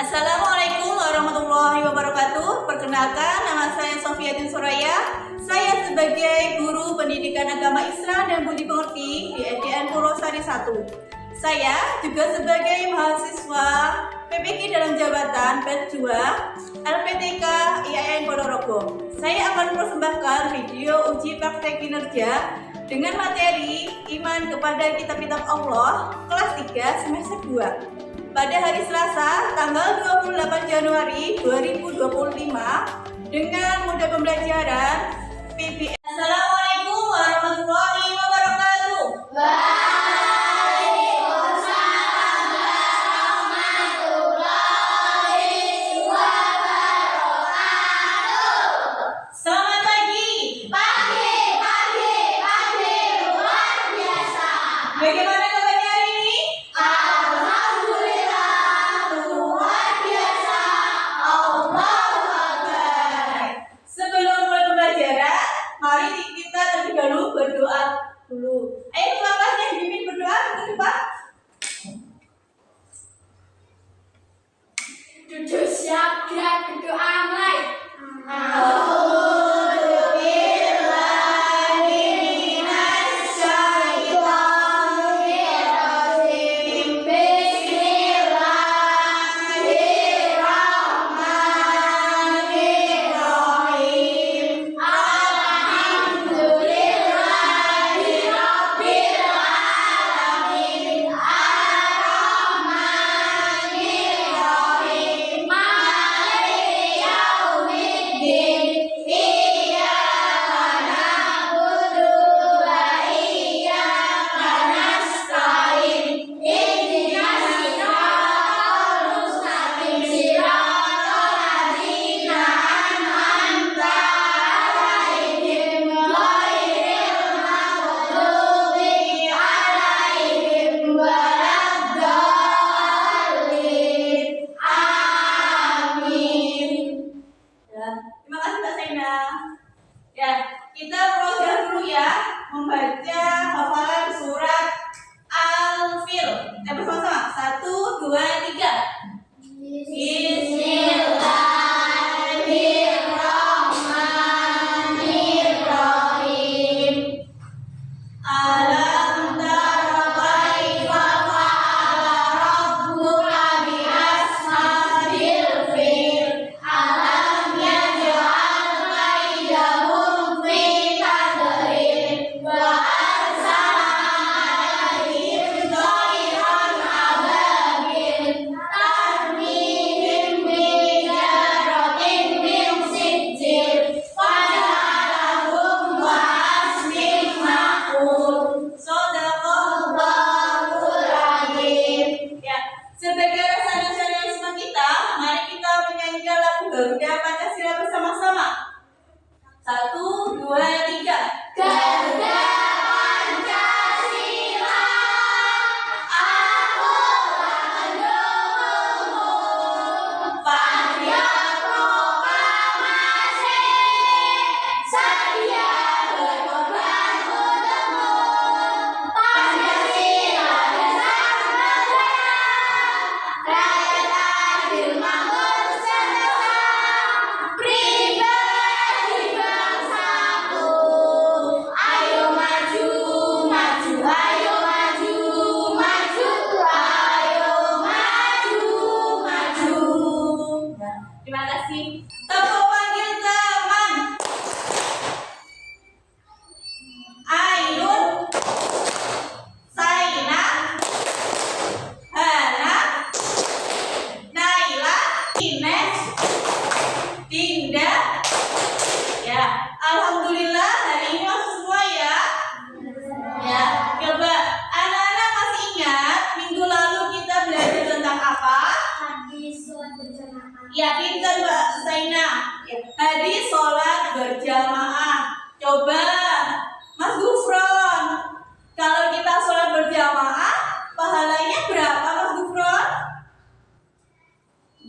Assalamualaikum warahmatullahi wabarakatuh. Perkenalkan, nama saya Sofiatin Soraya. Saya sebagai guru pendidikan agama Islam dan budi pekerti di SDN Purwosari 1. Saya juga sebagai mahasiswa PPK dalam jabatan batch 2 LPTK IAIN Ponorogo. Saya akan mempersembahkan video uji praktek kinerja dengan materi Iman kepada Kitab-Kitab Allah kelas 3 semester 2. Pada hari Selasa, tanggal 28 Januari 2025 dengan modul pembelajaran PBL. Assalamualaikum warahmatullahi wabarakatuh. Waalaikumsalam warahmatullahi wabarakatuh. Selamat pagi. Pagi luar biasa. Bagaimana kabarnya hari ini? Alhamdulillah luar biasa. Allahu Akbar. Sebelum mulai pembelajaran, mari kita terlebih dahulu berdoa dulu. Ayo kelasnya dipimpin berdoa ke depan. Duduk siap gerak berdoa mulai. Terima kasih Mbak Saina. Ya, kita belajar dulu ya membaca hafalan surat Al-Fil. Bersama-sama. 1, 2, 3. Bismillahirrahmanirrahim. Alam tara kaifa fa'ala rabbuka bi ashabil fil. Alam yaj'al kaidahum fi tadlil wa arsala 'alaihim tayran ababil tarmihim bijaratin min sijil faj'alahum ka'asfin ma'kul. Shadaqallahul Azim. Ya, sebagai rasa nasionalisme kita, mari kita menyanyikan lagu Garuda Pancasila bersama-sama. 1, 2, 3. Garuda Pancasila, aku akan mendukungmu. Patriot proklamasi, sedia berkorban untukmu. Pancasila dasar negara, rakyat adil makmur sentosa, pribadi bangsaku. Ayo maju, maju, ayo maju, maju, ayo maju, maju. Terima kasih. Tepuk panggil teman. Ainun, Saina, Hana, Naila, Ines, Dinda. Ya, alhamdulillah hari ini masuk semua ya. Ya, coba anak-anak masih ingat minggu lalu kita belajar tentang apa? Hadis sholat berjamaah. Ya, pintar Mbak Saina. Ya, hadis sholat berjamaah. Coba Mas Gufron, kalau kita sholat berjamaah, pahalanya berapa Mas Gufron?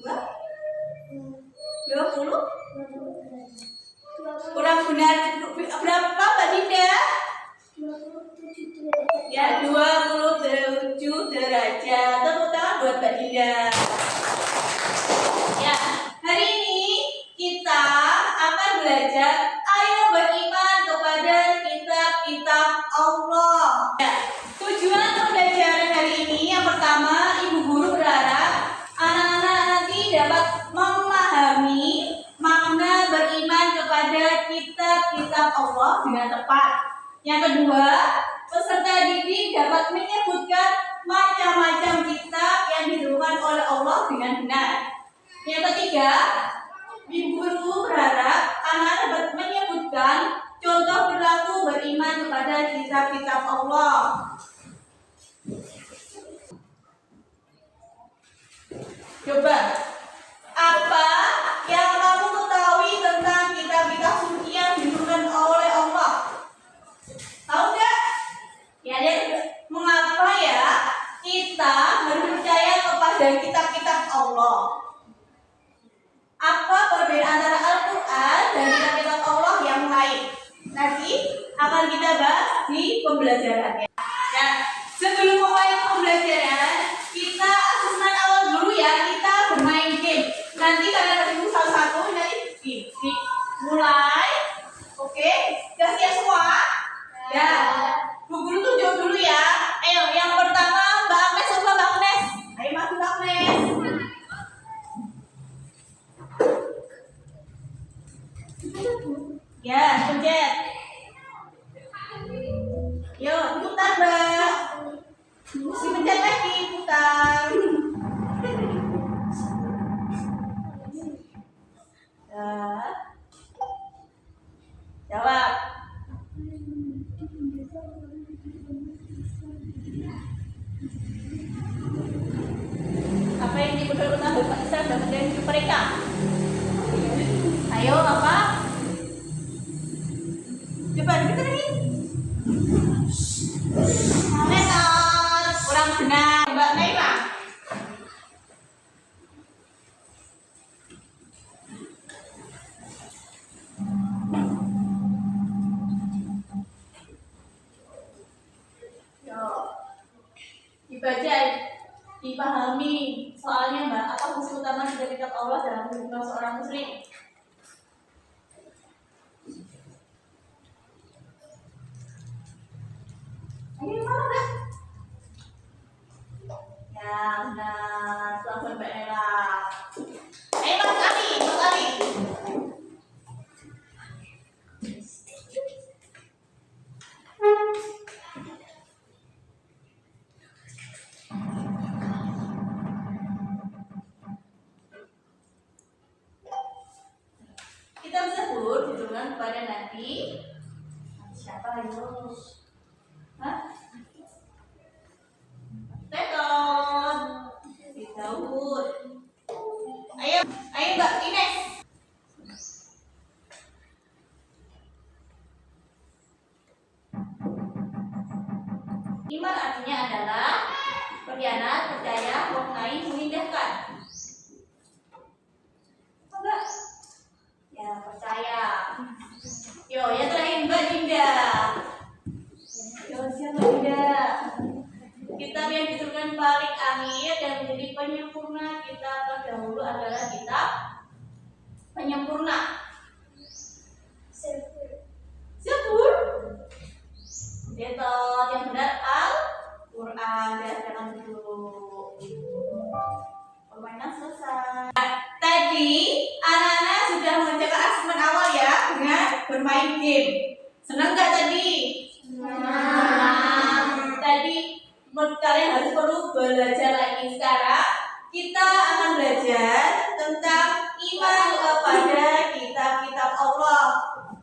20? Kurang benar berapa Mbak Dinda? 27 Ya, 27 derajat. Tepuk tangan buat Mbak Dinda. kitab Allah dengan tepat. Yang kedua, peserta didik dapat menyebutkan macam-macam kitab yang diturunkan oleh Allah dengan benar. Yang ketiga, ibu guru berharap anak dapat menyebutkan contoh perilaku beriman kepada kitab-kitab Allah. Coba, apa yang kamu ketahui tentang kitab-kitab suci yang diturunkan oleh Allah? Tahu nggak? Ya, mengapa ya kita harus percaya kepada kitab-kitab Allah? Apa perbedaan antara Al-Quran dan kitab-kitab Allah yang lain? Nanti akan kita bahas di pembelajarannya. Ya, sebelum mulai pembelajaran, kita asesmen awal dulu ya. Kita bermain game. Nanti kalian ketemu satu-satu, nanti mulai. Oke, sudah siap semua? Ya. Bu guru tunjuk dulu ya. Ayo, yang pertama Mbak Agnes, coba Mbak Agnes. Ayo maju Mbak Agnes. Ya, pencet. Yuk, putar Mbak. Dipencet lagi, putar. Ya. Jawab. Apa yang dibutuhkan oleh Pak Islam dan menjadi hidup mereka? Ayo, apa? Coba kita lagi. Metode kurang benar, Mbak Naila. Dibaca, dipahami soalnya Mbak, apa fungsi utama dari kitab Allah dalam kehidupan seorang muslim? Ayo mana Mbak? Ya benar, selamat Mbak Nela. Ayo Mas Ali, Mas Ali. Kita tersebut diturunkan kepada Nabi siapa ayo? Hah? Teton di Daud. Ayo Mbak Ines. Iman artinya adalah berkhianat, percaya, mengenai, mengindahkan. Enggak? Ya, percaya. Yo, yang terakhir Mbak Dinda. Yo, siapa Dinda? Kitab yang diturunkan paling akhir dan menjadi penyempurna kitab terdahulu adalah kitab penyempurna. Zabur. Betul, yang benar Al-Quran. Jangan dulu. Permainan selesai. Tadi anak-anak sudah mengerjakan asesmen awal ya dengan bermain game. Senang nggak tadi? Senang. Tadi kalian harus perlu belajar lagi. Sekarang kita akan belajar tentang iman kepada kitab-kitab Allah.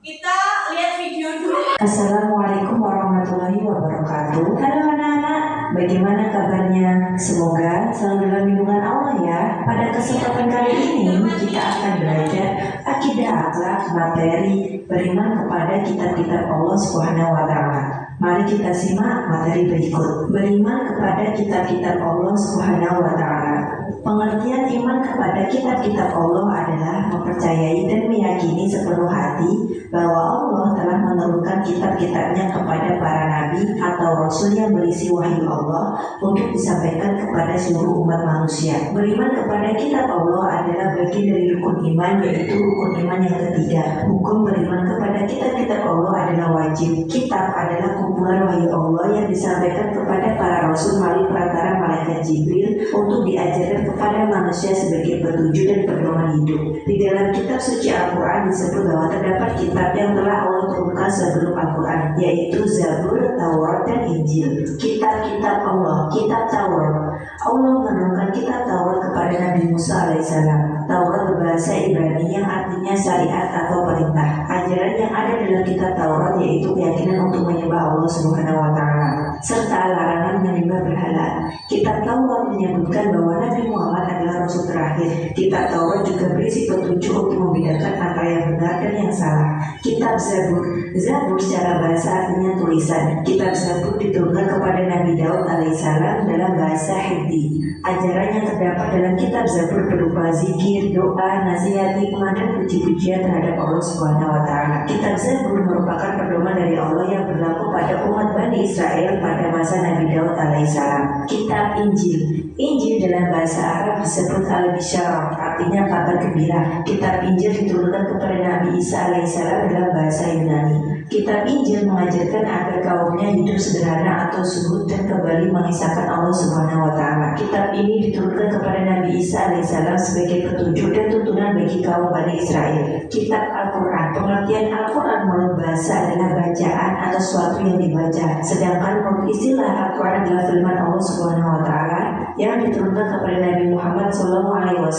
Kita lihat video dulu. Assalamualaikum warahmatullahi wabarakatuh. Halo anak-anak, bagaimana kabarnya? Semoga selalu dalam lindungan Allah ya. Pada kesempatan kali ini kita akan belajar akidah, akhlak, materi beriman kepada kitab-kitab Allah Subhanahu wa taala. Mari kita simak materi berikut. Beriman kepada kitab-kitab Allah Subhanahu wa taala. Pengertian iman kepada kitab-kitab Allah adalah mempercayai dan meyakini sepenuh hati bahwa Allah telah menurunkan kitab-kitabnya kepada para nabi atau rasul yang berisi wahyu Allah untuk disampaikan kepada seluruh umat manusia. Beriman kepada kitab Allah adalah bagian dari rukun iman, yaitu rukun iman yang ketiga. Hukum beriman kepada kitab-kitab Allah adalah wajib. Kitab adalah kumpulan wahyu Allah yang disampaikan kepada para rasul melalui perantara malaikat malaikat Jibril untuk diajarkan kepada manusia sebagai petunjuk dan pedoman hidup. Di dalam kitab suci Al-Quran disebut bahwa terdapat kitab yang telah Allah turunkan sebelum Al-Quran, yaitu Zabur, Taurat, dan Injil. Kitab-kitab Allah, kitab Taurat. Allah menurunkan kitab Taurat kepada Nabi Musa alaihissalam. Taurat berbahasa Ibrani yang artinya syariat atau perintah. Ajaran yang ada dalam kitab Taurat yaitu keyakinan untuk menyembah Allah Subhanahu wa Ta'ala serta larangan menyembah berhala. Kitab Taurat menyebutkan bahwa Nabi Muhammad adalah Rasul terakhir. Kitab Taurat juga berisi petunjuk untuk membedakan antara yang benar dan yang salah. Kitab Zabur. Zabur secara bahasa artinya tulisan. Kitab Zabur diturunkan kepada Nabi Daud alaihissalam dalam bahasa Hindi. Ajaran yang terdapat dalam kitab Zabur berupa zikir, doa, nasihat, hikmah, dan puji-pujian terhadap Allah Subhanahu wa Ta'ala. Kitab Zabur merupakan pedoman dari Allah yang berlaku pada umat Bani Israel pada masa Nabi Daud alaihissalam. Kitab Injil. Injil dalam bahasa Arab disebut Al-Bisyarah, artinya kabar gembira. Kitab Injil diturunkan kepada Nabi Isa alaihissalam dalam bahasa Yunani. Kitab Injil mengajarkan agar kaumnya hidup sederhana atau zuhud dan kembali mengisahkan Allah Subhanahu wa Ta'ala. Kitab ini diturunkan kepada Nabi Isa alaihissalam sebagai petunjuk dan tuntunan bagi kaum Bani Israel. Kitab Al-Quran. Pengertian Al-Quran menurut bahasa adalah bacaan atau sesuatu yang dibaca. Sedangkan menurut istilah Al-Quran adalah firman Allah Subhanahu wa Ta'ala yang diturunkan kepada Nabi Muhammad SAW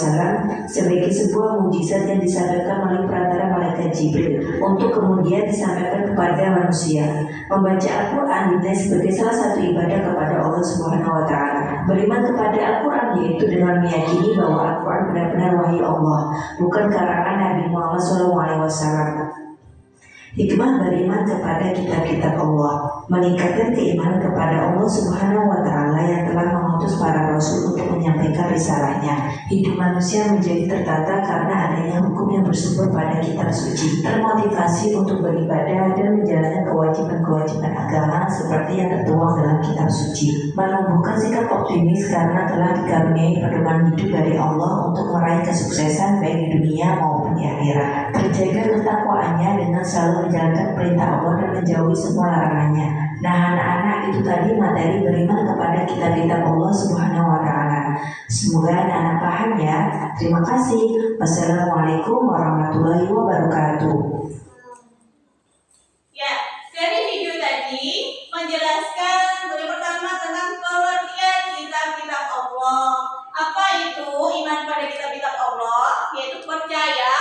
sebagai sebuah mukjizat yang disampaikan melalui perantara malaikat Jibril untuk kemudian disampaikan kepada manusia. Membaca Al-Quran dinilai sebagai salah satu ibadah kepada Allah Subhanahu wa Ta'ala. Beriman kepada Al-Quran yaitu dengan meyakini bahwa Al-Quran benar-benar wahyu Allah, bukan karangan Nabi Muhammad SAW. Hikmah beriman kepada kitab-kitab Allah, meningkatkan keimanan kepada Allah Subhanahu wa Ta'ala yang telah mengutus para rasul untuk menyampaikan risalahnya. Hidup manusia menjadi tertata karena adanya hukum yang bersumber pada kitab suci, termotivasi untuk beribadah dan menjalankan kewajiban-kewajiban agama seperti yang tertuang dalam kitab suci, menumbuhkan sikap optimis karena telah dikaruniai pedoman hidup dari Allah untuk meraih kesuksesan baik di dunia maupun di akhirat, terjaga ketakwaannya dengan selalu menjalankan perintah Allah dan menjauhi semua larangannya. Nah, anak-anak, itu tadi materi beriman kepada kitab-kitab Allah Subhanahu wa Ta'ala. Semoga anak-anak paham ya. Terima kasih. Wassalamualaikum warahmatullahi wabarakatuh. Ya, dari video tadi menjelaskan yang pertama tentang pengertian kitab-kitab Allah. Apa itu iman pada kitab-kitab Allah? Yaitu percaya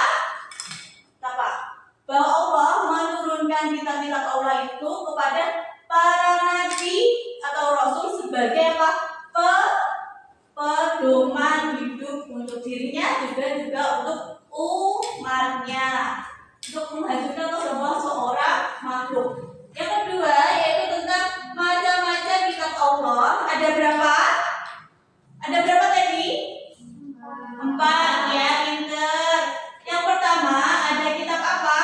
apa? Bahwa Allah menurunkan kitab-kitab Allah itu kepada para nabi atau rasul sebagai apa? Pedoman hidup untuk dirinya juga untuk umatnya, untuk menghasilkan seorang makhluk. Yang kedua yaitu tentang macam-macam kitab Allah. Ada berapa? Ada berapa tadi? 4 ya, pinter. Yang pertama ada kitab apa?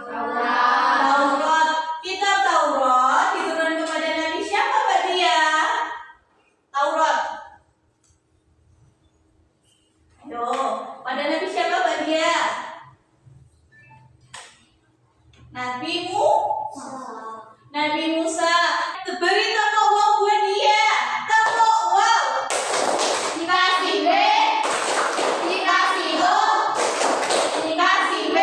Taurat. Kitab Taurat diturunkan kepada Nabi siapa Mbak Dia? Taurat. Ayo, pada Nabi siapa Mbak Dia? Nabi Musa. Beri tepuk wow buat dia. Tepuk wow. Dikasih B, dikasih O, dikasih B.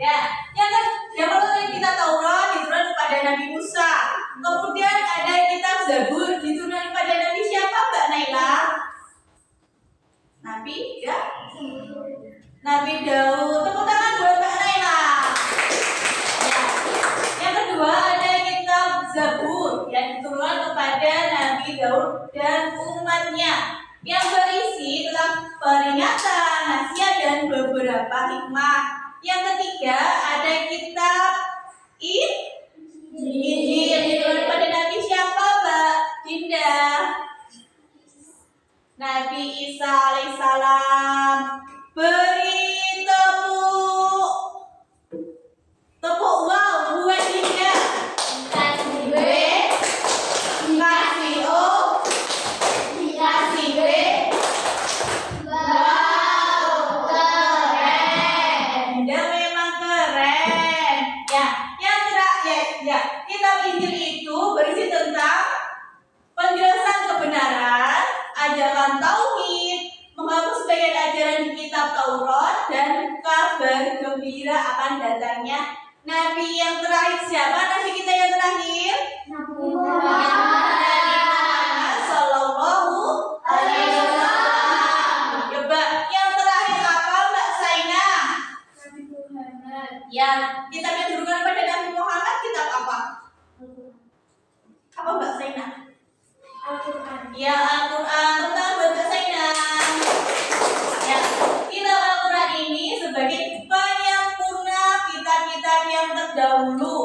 Ya, yang pertama kitab Taurat diturunkan kepada Nabi Musa. Kemudian ada kitab Zabur diturunkan kepada Nabi siapa Mbak Naila? Nabi ya? Nabi Daud. Tepuk tangan buat Mbak Naila. Ya. Yang kedua ada kitab Zabur yang diturunkan kepada Nabi Daud dan umatnya, yang berisi tentang peringatan, nasihat, dan beberapa hikmah. Yang ketiga ada kitab Injil diturunkan kepada Nabi siapa Mbak Dinda? Nabi Isa alaihissalam. Beri tepuk wow buat Dinda. Dikasih B, dikasih O, dikasih B. Wow, keren. Dinda memang keren. Ya, yang terakhir ya. kitab Injil itu berisi tentang penjelasan kebenaran, ajaran tauhid, menghapus sebagian ajaran di kitab Taurat, dan kabar gembira akan datangnya Nabi yang terakhir. Siapa Nabi kita yang terakhir? Nabi Nabi Muhammad Sallallahu Alaihi Wasallam. Coba yang terakhir apa Mbak Saina? Muhammad. Yang kitab yang ditujukan pada Nabi Muhammad kitab apa? Apa Mbak Saina? Al-Quran. Ya Al-Quran. Tentang Mbak Saina. Ya, kitab Al-Quran ini sebagai penyempurna kitab-kitab yang terdahulu.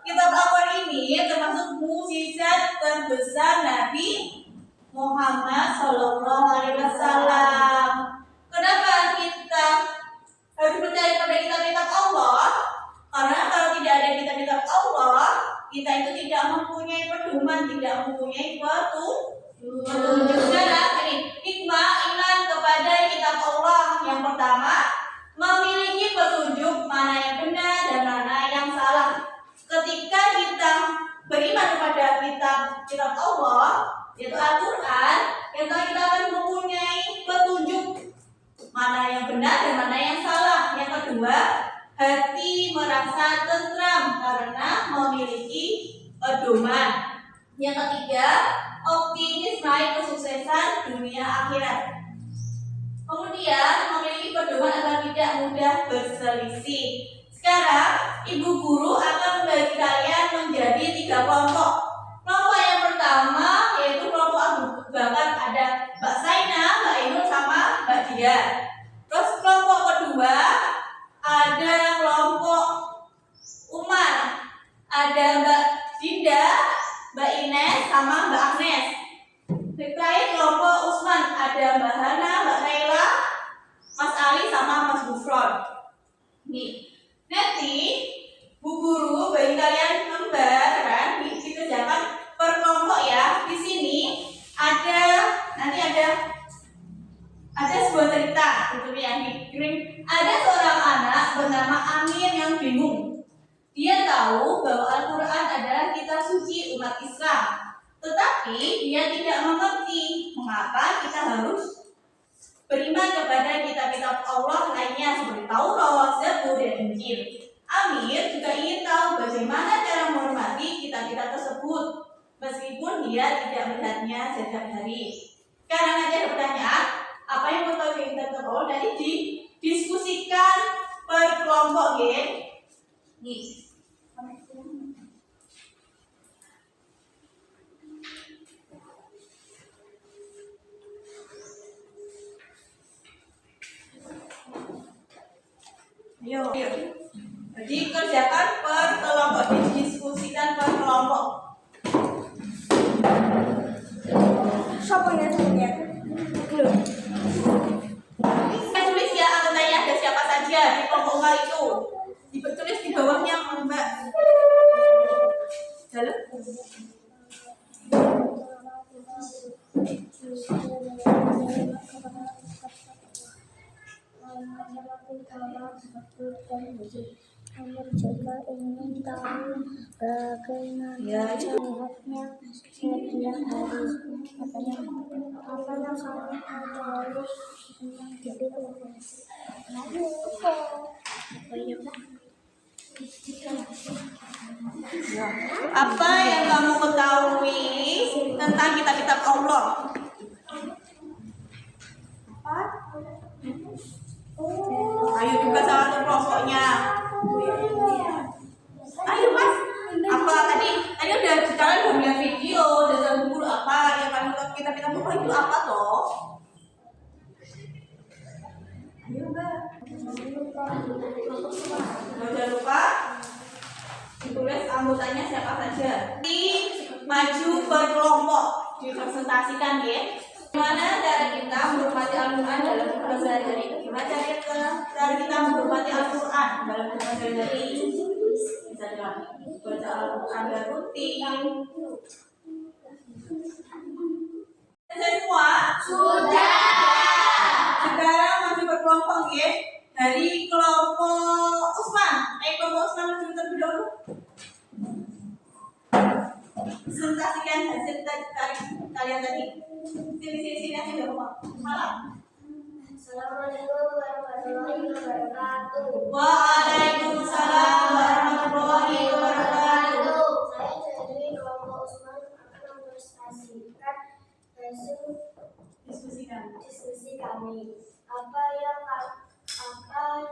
Kitab Al-Quran ini termasuk mukjizat terbesar Nabi Muhammad Sallallahu Alaihi Wasallam. Kenapa kita harus percaya pada kitab-kitab Allah? Karena kalau tidak ada kitab-kitab Allah, kita itu tidak mempunyai pedoman, tidak mempunyai petunjuk. Sekarang ini hikmah iman kepada kitab Allah. Yang pertama, memiliki petunjuk mana yang benar dan mana yang salah. Ketika kita beriman kepada kitab Allah, yaitu Al-Quran, kita akan mempunyai petunjuk mana yang benar dan mana yang salah. Yang kedua, hati merasa tentram karena memiliki pedoman. Yang ketiga, optimis meraih kesuksesan dunia akhirat. Kemudian, memiliki pedoman agar tidak mudah berselisih. Sekarang, Ibu Guru akan membagi kalian menjadi 3 kelompok. Kelompok yang pertama yaitu kelompok Abu Bakar, ada Mbak Saina, Mbak Ainul, sama Mbak Dia. Terus kelompok kedua ada kelompok Umar, ada Mbak Dinda, Mbak Ines, sama Mbak Agnes. Terakhir kelompok Usman, ada Mbak Hana, Mbak Naila, Mas Ali, sama Mas Gufron. Nih, nanti Bu Guru bagi kalian lembar kan dikerjakan per kelompok ya. Di sini nanti ada sebuah cerita gitu ya. Ada seorang anak bernama Amir yang bingung. Dia tahu bahwa Al-Quran adalah kitab suci umat Islam, tetapi dia tidak mengerti mengapa kita harus beriman kepada kitab-kitab Allah lainnya seperti Taurat, Zabur, dan Injil. Amir juga ingin tahu bagaimana cara menghormati kitab-kitab tersebut, meskipun dia tidak melihatnya setiap hari. Sekarang aja ada pertanyaan, apa yang perlu kita tahu dari didiskusikan per kelompok ya? Nih. Ayo. Jadi kerjakan per kelompok, didiskusikan per kelompok. Siapa yang tulisnya? Belum. Saya tulis ya anggotanya ada siapa saja di kelompok kali itu. Ditulis di bawahnya Mbak. Halo? Amir juga ingin tahu bagaimana sehatnya setiap hari. Apa yang kamu harus Apa yang kamu ketahui tentang kitab-kitab Allah? Ayo juga salah satu kelompoknya. Ayo Mas, apa tadi udah kalian udah lihat video dan guru apa yang kamu kitab-kitab Allah itu apa toh? Ayo Mbak. Jangan lupa ditulis anggotanya siapa saja. Maju berkelompok dipresentasikan ya. Gimana cara kita menghormati Al-Quran dalam kehidupan sehari-hari? Gimana cara kita menghormati Al-Quran dalam kehidupan sehari-hari? Bisa baca Al-Quran dan rutin. Selesai semua? Sudah. Sekarang masih berkelompok ya. Dari kelompok Usman. Kelompok Usman maju terlebih dahulu. presentasikan hasil kalian tadi. Sini aja nggak apa. Malam. Assalamualaikum warahmatullahi wabarakatuh. Waalaikumsalam warahmatullahi wabarakatuh. Saya dari kelompok Usman akan mempresentasikan hasil diskusi kami. Apa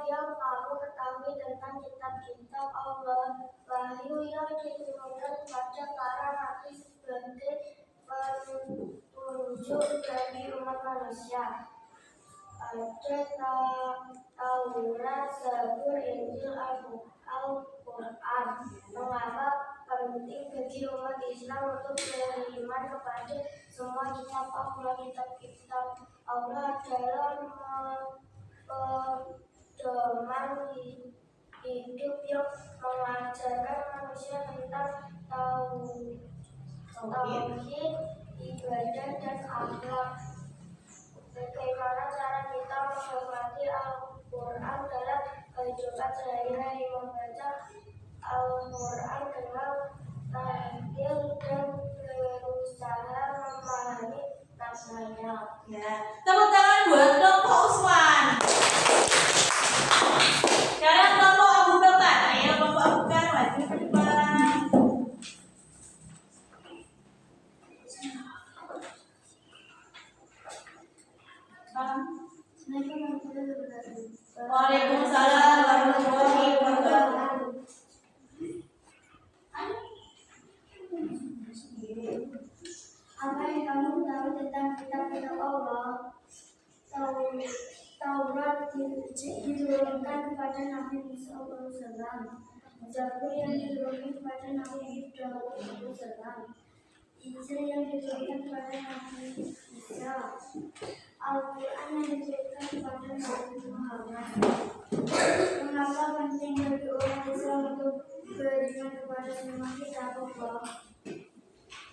yang kamu ketahui tentang kitab-kitab Allah? Wahyu yang diturunkan kepada para nabi sebagai petunjuk bagi umat manusia. Ada Taurat, Zabur, Injil, Al-Quran. Mengapa penting bagi umat Islam untuk beriman kepada semua kitab Allah? Kitab-kitab Allah adalah pedoman hidup yang mengajarkan manusia tentang tauhid, ibadah, dan akhlak. Bagaimana cara kita menghormati Al-Quran dalam kehidupan sehari-hari? Membaca Al-Quran dengan tartil dan berusaha memahami maknanya. Ya, tepuk tangan buat kelompok Usman. Sekarang kelompok Abu Bakar. Ayo kelompok Abu Bakar maju ke depan. Waalaikumsalam warahmatullahi wabarakatuh. Apa yang kamu tahu tentang kitab-kitab Allah? Taurat diturunkan kepada Nabi Musa (SAW), Zabur yang diturunkan kepada Nabi Daud (SAW), Injil yang diturunkan kepada Nabi Isa, Al-Quran yang diturunkan kepada Nabi Muhammad. Mengapa penting bagi umat Islam untuk beriman kepada semua kitab Allah?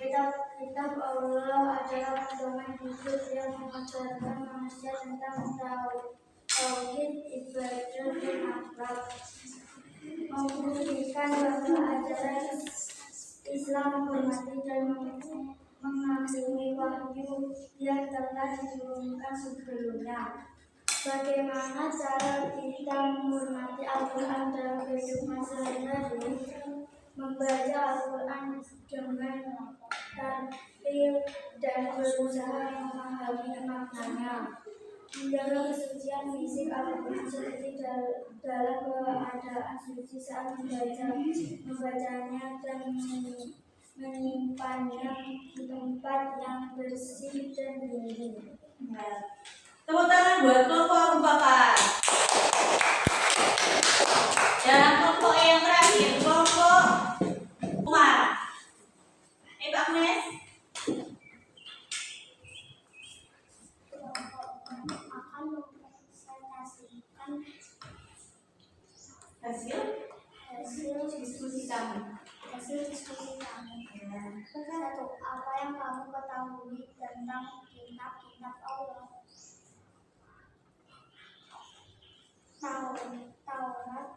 Kitab Allah adalah pedoman hidup yang mengajarkan manusia tentang tauhid, ibadah, dan akhlak. Membuktikan bahwa ajaran Islam menghormati dan mengagumi wahyu yang telah diturunkan sebelumnya. Bagaimana cara kita menghormati Al-Quran dalam kehidupan sehari-hari? Membaca Al-Quran dengan tartil dan berusaha memahami maknanya. Menjaga kesucian fisik Al-Quran seperti dalam keadaan suci saat membacanya dan menyimpannya di tempat yang bersih dan dingin. Tepuk tangan buat kelompok Abu Bakar. Dan kelompok yang terakhir, kelompok Umar. Ibu Agnes. Akan mempresentasikan Hasil hasil diskusi kami. Satu, apa yang kamu ketahui tentang kitab-kitab Allah? Taurat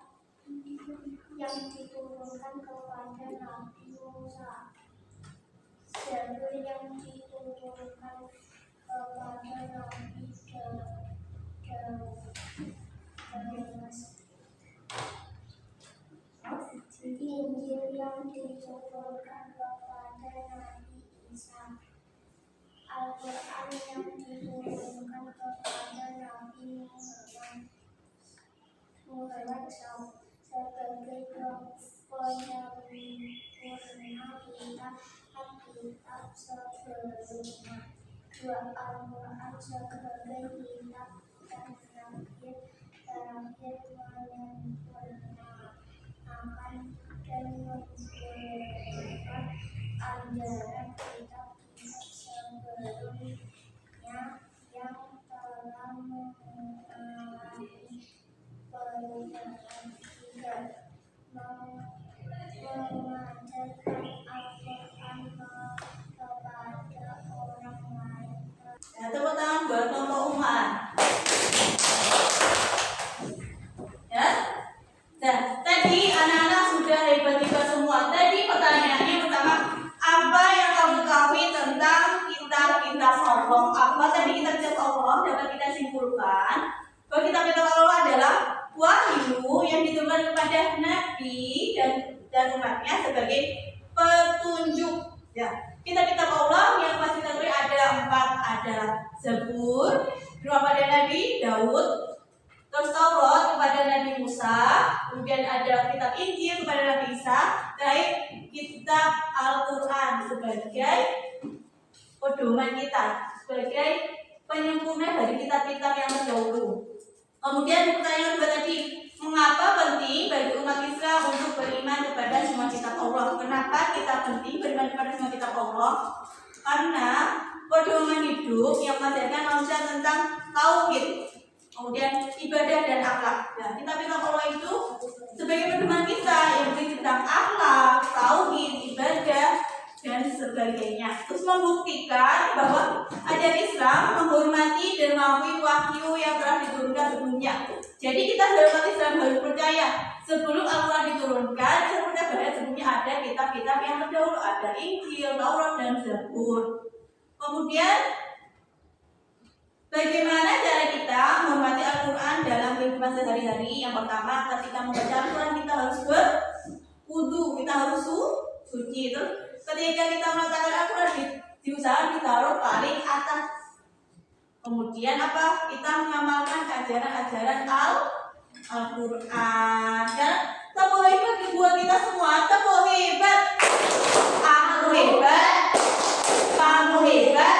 yang diturunkan kepada Nabi Musa, Zabur yang diturunkan kepada Nabi Daud, Injil yang diturunkan kepada Nabi Isa, Al-Quran yang diturunkan kepada Nabi Muhammad sebagai penyempurna kitab sebelumnya. Dua, Al-Quran sebagai kitab terakhir menyempurnakan dan memperbaiki ajaran kitab-kitab sebelumnya yang telah mengalami perubahan. Tiga, mengajarkan Al-Quran kepada orang lain. Ya, tepuk tangan buat kelompok Umar. Ya. Nah, tadi anak-anak sudah hebat-hebat semua. Tadi pertanyaannya pertama, apa dapat kita simpulkan bahwa kitab-kitab Allah adalah wahyu yang diturunkan kepada Nabi dan umatnya sebagai petunjuk. Ya, kitab-kitab Allah yang pasti terdiri ada 4, ada Zabur kepada Nabi Daud, terus Taurat kepada Nabi Musa, kemudian ada kitab Injil kepada Nabi Isa, terakhir kitab Al-Quran sebagai pedoman kita, sebagai penyempurna dari kitab-kitab yang terdahulu. Kemudian pertanyaan kedua tadi, mengapa penting bagi umat Islam untuk beriman kepada semua kitab Allah? Kenapa kita penting beriman kepada semua kitab Allah? Karena pedoman hidup yang mengajarkan manusia tentang tauhid, kemudian ibadah dan akhlak. Nah, kitab-kitab Allah itu sebagai pedoman kita yang berisi tentang akhlak, tauhid, ibadah dan sebagainya. Terus membuktikan bahwa ajaran Islam menghormati dan mengakui wahyu yang telah diturunkan sebelumnya. Jadi kita sebagai umat Islam harus percaya sebelum Al-Quran diturunkan, sebelumnya ada kitab-kitab yang terdahulu, ada Injil, Taurat dan Zabur. Kemudian bagaimana cara kita menghormati Al-Quran dalam kehidupan sehari-hari? Yang pertama, ketika membaca Al-Quran kita harus berwudu, kita harus suci. Terus ketika kita meletakkan Al-Quran diusahakan ditaruh paling atas. Kemudian apa? Kita mengamalkan ajaran-ajaran Al-Quran. Dan tepuk hebat buat kita semua. Tepuk hebat. Aku hebat. Kamu hebat.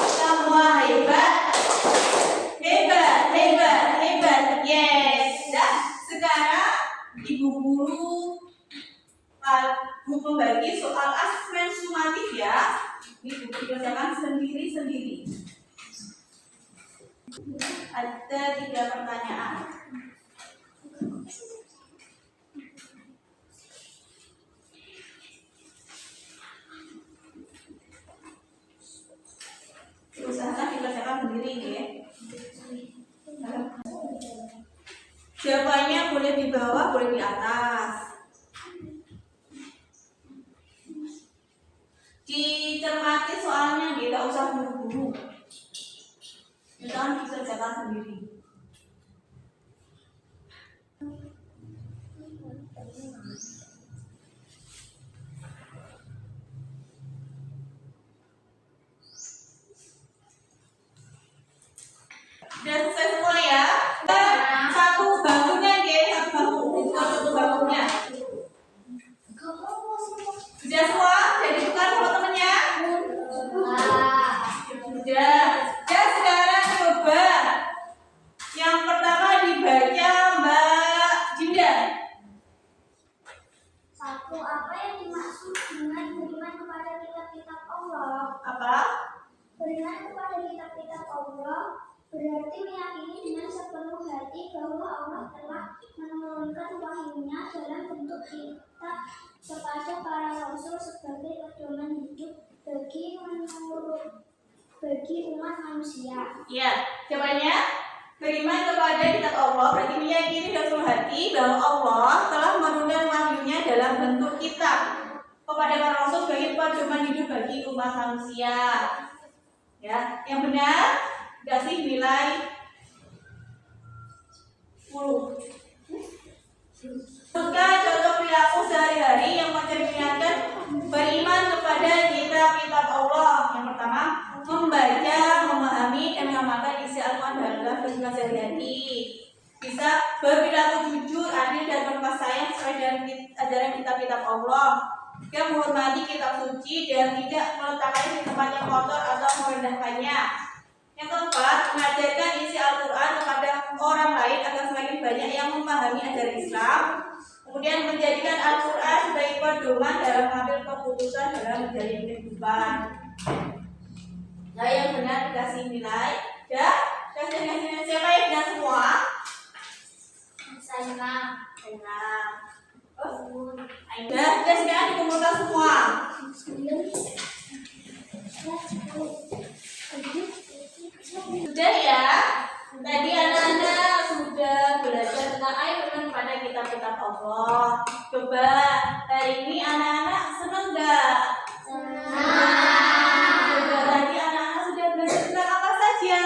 Semua hebat. Hebat, hebat, hebat. Yes. Dan sekarang Ibu Guru membagi soal asesmen sumatif ya. Ini dikerjakan sendiri-sendiri. Ada 3 pertanyaan. Usahakan dikerjakan sendiri ya. Jawabannya boleh di bawah, boleh di atas. Dicermati soalnya, tidak usah buru-buru. Kita dikerjakan sendiri. Sudah selesai semua ya? Dan satu bangkunya ya, satu bangkunya. Sudah semua? Jadi bukan sama temennya? Sudah. Dan sekarang coba yang pertama dibaca Mbak Jinda. Satu, apa yang dimaksud dengan beriman kepada kitab-kitab Allah? Apa? Beriman kepada kitab-kitab Allah berarti meyakini dengan sepenuh hati bahwa Allah telah menurunkan wahyunya dalam bentuk kitab kepada para rasul sebagai pedoman hidup bagi umat manusia. Ya, jawabannya beriman kepada kitab Allah berarti meyakini dengan sepenuh hati bahwa Allah telah menurunkan wahyunya dalam bentuk kitab kepada para rasul sebagai pedoman hidup bagi umat manusia. Ya, yang benar kasih nilai 10. Bukan contoh perilaku sehari-hari yang mencerminkan beriman kepada kitab-kitab Allah. Yang pertama, membaca, memahami, dan mengamalkan isi Al-Quran dalam kehidupan sehari-hari. Bisa berperilaku jujur, adil, dan berbuat sayang sesuai dengan ajaran kitab-kitab Allah. Juga menghormati kitab suci dan tidak meletakkannya di tempat yang kotor atau merendahkannya. Yang keempat, mengajarkan isi Al-Quran kepada orang lain agar semakin banyak yang memahami ajaran Islam. Kemudian menjadikan Al-Quran sebagai pedoman dalam mengambil keputusan dalam menjalani kehidupan. Nah, yang benar dikasih nilai. Ya, kasih nilai siapa yang benar semua? Saya Aida, dan sekarang dikumpulkan semua. Sudah ya? Tadi anak-anak sudah belajar tentang beriman kepada kitab-kitab Allah. Coba hari ini anak-anak senang nggak? Senang. Coba tadi anak-anak sudah belajar tentang apa saja?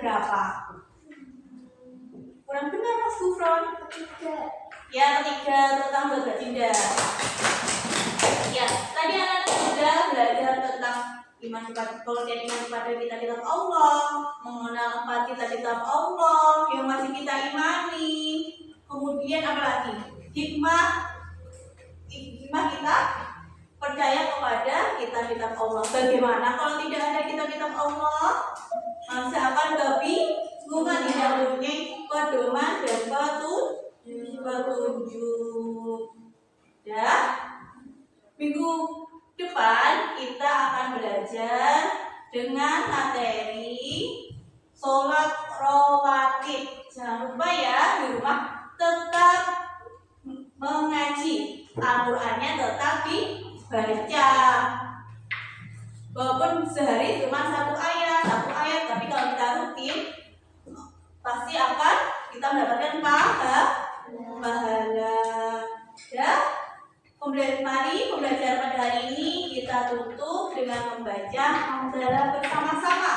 berapa? Kurang benar Mas Gufron. Ketiga. Ya, ketiga tentang buat Dinda. Ya, tadi anak-anak sudah belajar tentang iman kepada pengertian iman kepada kitab Allah, mengenal 4 kitab Allah yang masih kita imani. Kemudian apa lagi? Hikmah kita percaya kepada kitab Allah. Bagaimana kalau tidak ada kitab Allah? Masa akan kebingungan, tidak mempunyai pedoman dan petunjuk. Ya, minggu depan kita akan belajar dengan materi sholat rawatib. Jangan lupa ya, di rumah tetap mengaji, Al-Qur'annya tetap dibaca. Walaupun sehari cuma satu ayat, tapi kalau kita rutin pasti akan kita mendapatkan pahala. Ya, mari pembelajaran pada hari ini kita tutup dengan membaca hamdalah bersama-sama.